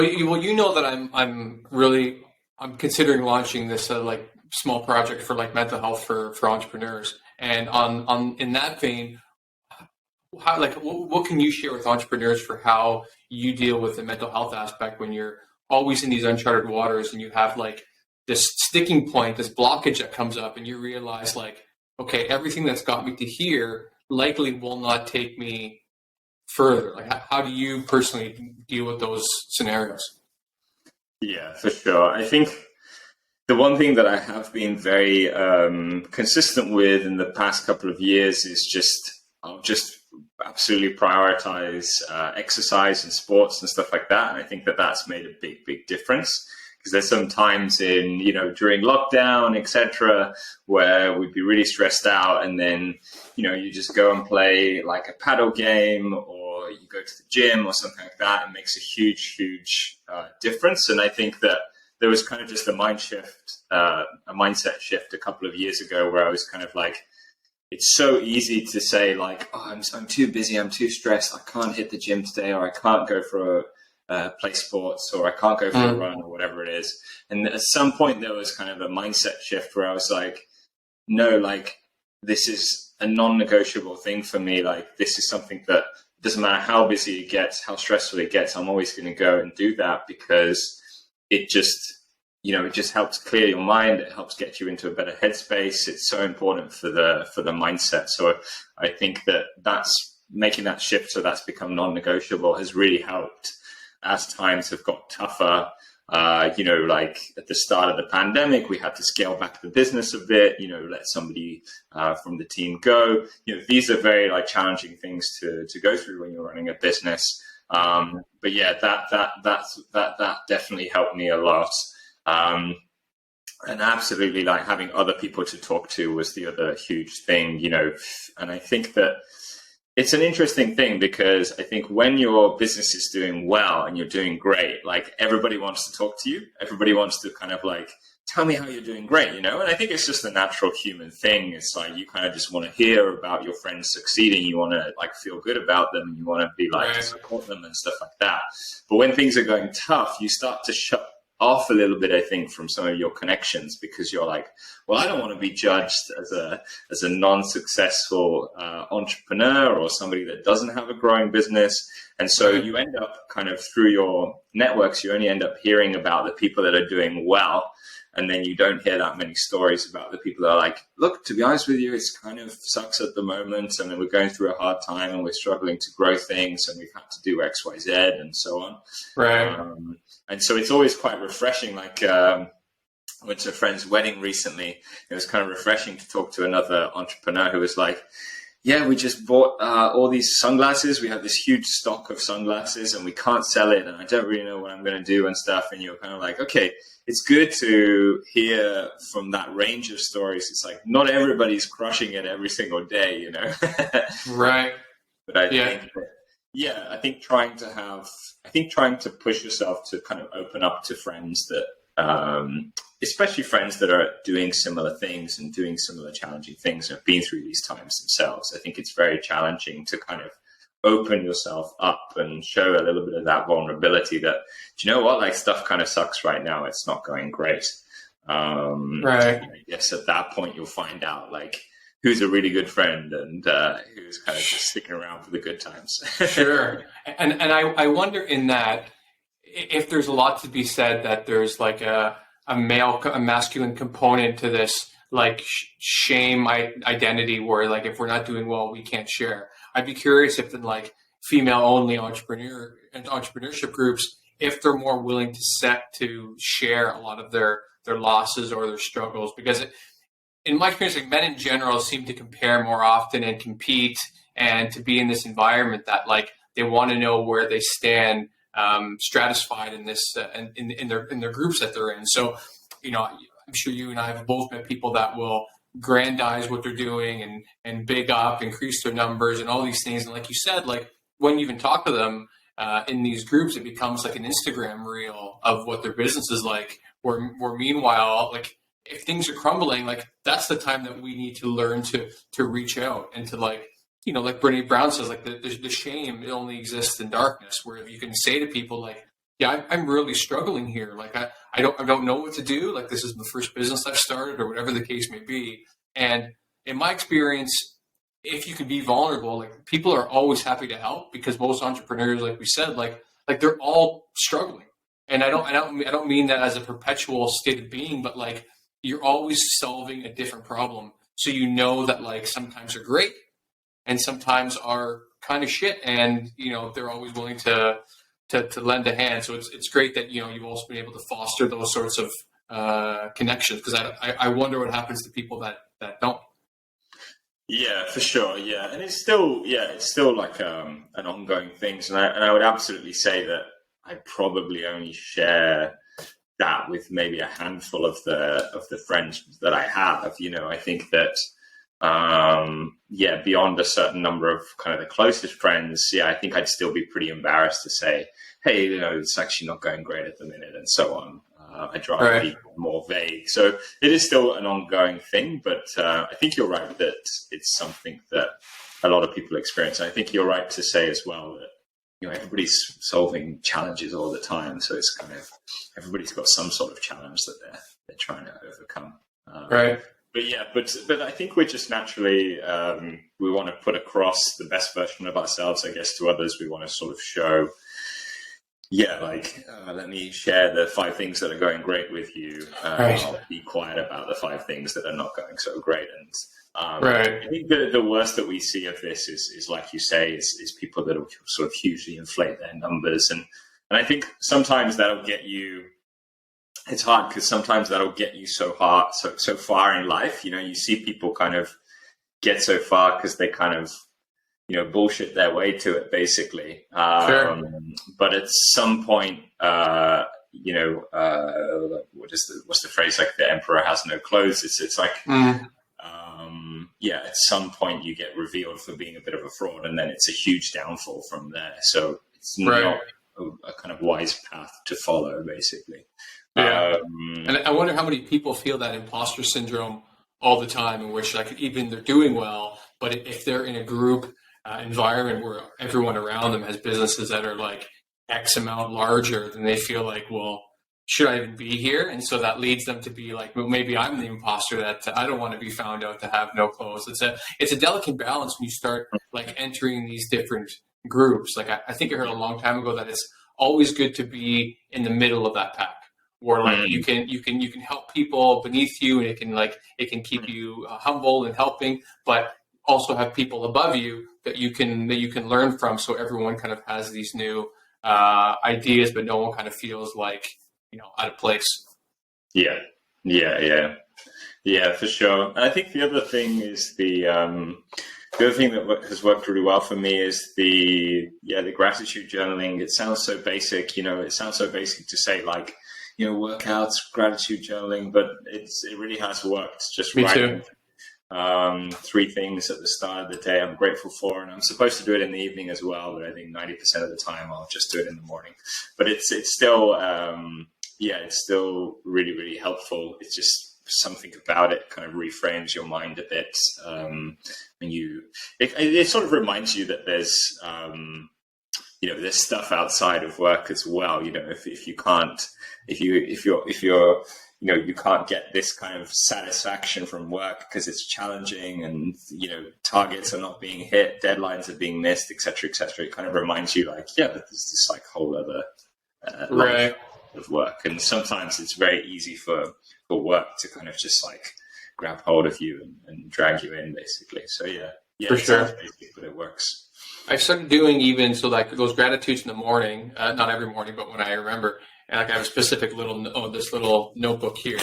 Well, you know that I'm considering launching this like small project for like mental health for entrepreneurs. And on in that vein, how like what can you share with entrepreneurs for how you deal with the mental health aspect when you're always in these uncharted waters and you have like this sticking point, this blockage that comes up, and you realize like, okay, everything that's got me to here likely will not take me further. Like, how do you personally deal with those scenarios? Yeah, for sure. I think the one thing that I have been very consistent with in the past couple of years is I'll just absolutely prioritize exercise and sports and stuff like that. And I think that that's made a big difference. Because there's some times during lockdown, etc., where we'd be really stressed out, and then, you just go and play like a paddle game, or you go to the gym or something like that. It makes a huge difference. And I think that there was kind of just a mindset shift a couple of years ago, where I was kind of like, it's so easy to say like, oh, I'm too busy, I'm too stressed, I can't hit the gym today, or I can't go for play sports, or I can't go for a run, or whatever it is. And at some point there was kind of a mindset shift where I was like, no, like this is a non-negotiable thing for me. Like this is something that doesn't matter how busy it gets, how stressful it gets, I'm always going to go and do that, because it just helps clear your mind. It helps get you into a better headspace. It's so important for the mindset. So I think that that's making that shift, so that's become non-negotiable, has really helped as times have got tougher. Like at the start of the pandemic, we had to scale back the business a bit, let somebody from the team go. These are very like challenging things to go through when you're running a business. But yeah, that definitely helped me a lot. And absolutely, like having other people to talk to was the other huge thing, and I think that it's an interesting thing, because I think when your business is doing well and you're doing great, like everybody wants to talk to you. Everybody wants to kind of like, tell me how you're doing great, And I think it's just a natural human thing. It's like, you kind of just want to hear about your friends succeeding. You want to like feel good about them, and you want to be like, to support them and stuff like that. But when things are going tough, you start to shut off a little bit, I think, from some of your connections, because you're like, well, I don't want to be judged as a non-successful entrepreneur, or somebody that doesn't have a growing business. And so you end up kind of, through your networks, you only end up hearing about the people that are doing well. And then you don't hear that many stories about the people that are like, look, to be honest with you, it's kind of sucks at the moment. I mean, we're going through a hard time and we're struggling to grow things, and we've had to do X, Y, Z and so on. Right. And so it's always quite refreshing. Like I went to a friend's wedding recently. It was kind of refreshing to talk to another entrepreneur who was like, yeah, we just bought all these sunglasses. We have this huge stock of sunglasses and we can't sell it. And I don't really know what I'm going to do and stuff. And you're kind of like, okay, it's good to hear from that range of stories. It's like, not everybody's crushing it every single day, Right. But I think trying to push yourself to kind of open up to friends that, especially friends that are doing similar things and doing similar challenging things and have been through these times themselves. I think it's very challenging to kind of open yourself up and show a little bit of that vulnerability that, do you know what, like stuff kind of sucks right now. It's not going great. Right. I guess at that point you'll find out like who's a really good friend and who's kind of just sticking around for the good times. Sure. And I wonder in that if there's a lot to be said that there's like a masculine component to this, like shame identity, where like if we're not doing well, we can't share. I'd be curious if in like female only entrepreneurship groups, if they're more willing to share a lot of their losses or their struggles, because in my experience, like men in general seem to compare more often and compete, and to be in this environment that like they want to know where they stand, stratified in this in their groups that they're in. So, I'm sure you and I have both met people that will grandize what they're doing and big up, increase their numbers and all these things. And like you said, like when you even talk to them in these groups, it becomes like an Instagram reel of what their business is like. Where meanwhile, like if things are crumbling, like that's the time that we need to learn to reach out and to like, like Brene Brown says, like the shame, it only exists in darkness, where you can say to people like, yeah, I'm really struggling here. Like I don't know what to do. Like this is the first business I've started or whatever the case may be. And in my experience, if you can be vulnerable, like people are always happy to help because most entrepreneurs, like we said, like they're all struggling. And I don't mean that as a perpetual state of being, but like you're always solving a different problem. So you know that like sometimes are great and sometimes are kind of shit, and they're always willing to lend a hand. So it's great that you've also been able to foster those sorts of connections, because I wonder what happens to people that don't. Yeah, for sure. Yeah, and it's still like an ongoing thing, and I would absolutely say that I probably only share that with maybe a handful of the friends that I have. I think that beyond a certain number of kind of the closest friends, I think I'd still be pretty embarrassed to say, hey, it's actually not going great at the minute, and so on. I'd rather be more vague. So it is still an ongoing thing, but I think you're right that it's something that a lot of people experience. I think you're right to say as well that everybody's solving challenges all the time, so it's kind of everybody's got some sort of challenge that they're trying to overcome. Right. But I think we're just naturally we want to put across the best version of ourselves, I guess, to others. We want to sort of show, let me share the 5 things that are going great with you. I'll be quiet about the 5 things that are not going so great. And I think the worst that we see of this is like you say, is people that will sort of hugely inflate their numbers. And I think sometimes that'll get you. It's hard because sometimes that'll get you so far in life. You see people kind of get so far because they kind of bullshit their way to it, basically. Sure. But at some point, what's the phrase? Like the emperor has no clothes. It's like, at some point you get revealed for being a bit of a fraud, and then it's a huge downfall from there. So it's not a kind of wise path to follow, basically. Yeah. And I wonder how many people feel that imposter syndrome all the time, in which like even they're doing well, but if they're in a group environment where everyone around them has businesses that are like X amount larger, then they feel like, well, should I even be here? And so that leads them to be like, well, maybe I'm the imposter, that I don't want to be found out to have no clothes. It's a delicate balance when you start like entering these different groups. Like I think I heard a long time ago that it's always good to be in the middle of that pack, where like you can help people beneath you, and it can keep you humble and helping, but also have people above you that you can learn from. So everyone kind of has these new ideas, but no one kind of feels like out of place. Yeah, for sure. And I think the other thing is the other thing that has worked really well for me is the gratitude journaling. It sounds so basic, it sounds so basic to say like, workouts, gratitude journaling, but it really has worked. Just Me writing too. 3 things at the start of the day I'm grateful for, and I'm supposed to do it in the evening as well, but I think 90% of the time I'll just do it in the morning. But it's still it's still really, really helpful. It's just something about it kind of reframes your mind a bit. It sort of reminds you that there's there's stuff outside of work as well. If you can't, if you're you can't get this kind of satisfaction from work because it's challenging, and targets are not being hit, deadlines are being missed, etc., etc. It kind of reminds you like, there's this like whole other life of work, and sometimes it's very easy for work to kind of just like grab hold of you and drag you in, basically. So for sure, basic, but it works. I started doing even so like those gratitudes in the morning, not every morning, but when I remember. And like I have a specific this little notebook here,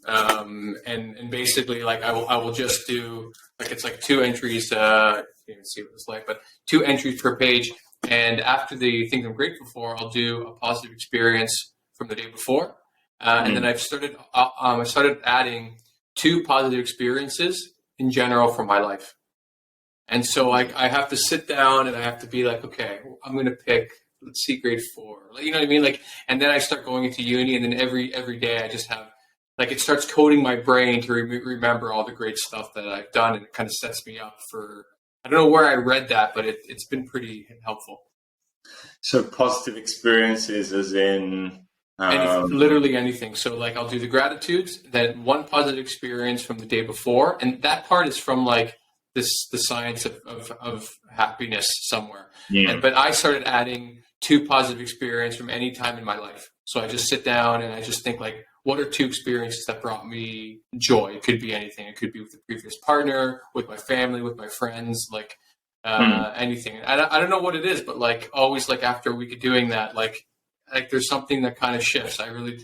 and basically like I will just do like it's like 2 entries. You can't even see what it's like, but 2 entries per page. And after the things I'm grateful for, I'll do a positive experience from the day before, and then I started adding 2 positive experiences in general from my life. And so like I have to sit down and I have to be like, okay, I'm going to pick, let's see, grade 4. You know what I mean? Like, and then I start going into uni, and then every day I just have, like, it starts coding my brain to remember all the great stuff that I've done, and it kind of sets me up for, I don't know where I read that, but it's been pretty helpful. So positive experiences as in Literally anything. So like I'll do the gratitudes, then one positive experience from the day before, and that part is from like the science of happiness somewhere. yeah. But I started adding two positive experience from any time in my life. So I just sit down and I just think like, what are two experiences that brought me joy? It could be anything. It could be with the previous partner, with my family, with my friends, like anything. I don't know what it is, but like always like after a week of doing that, like there's something that kind of shifts. I really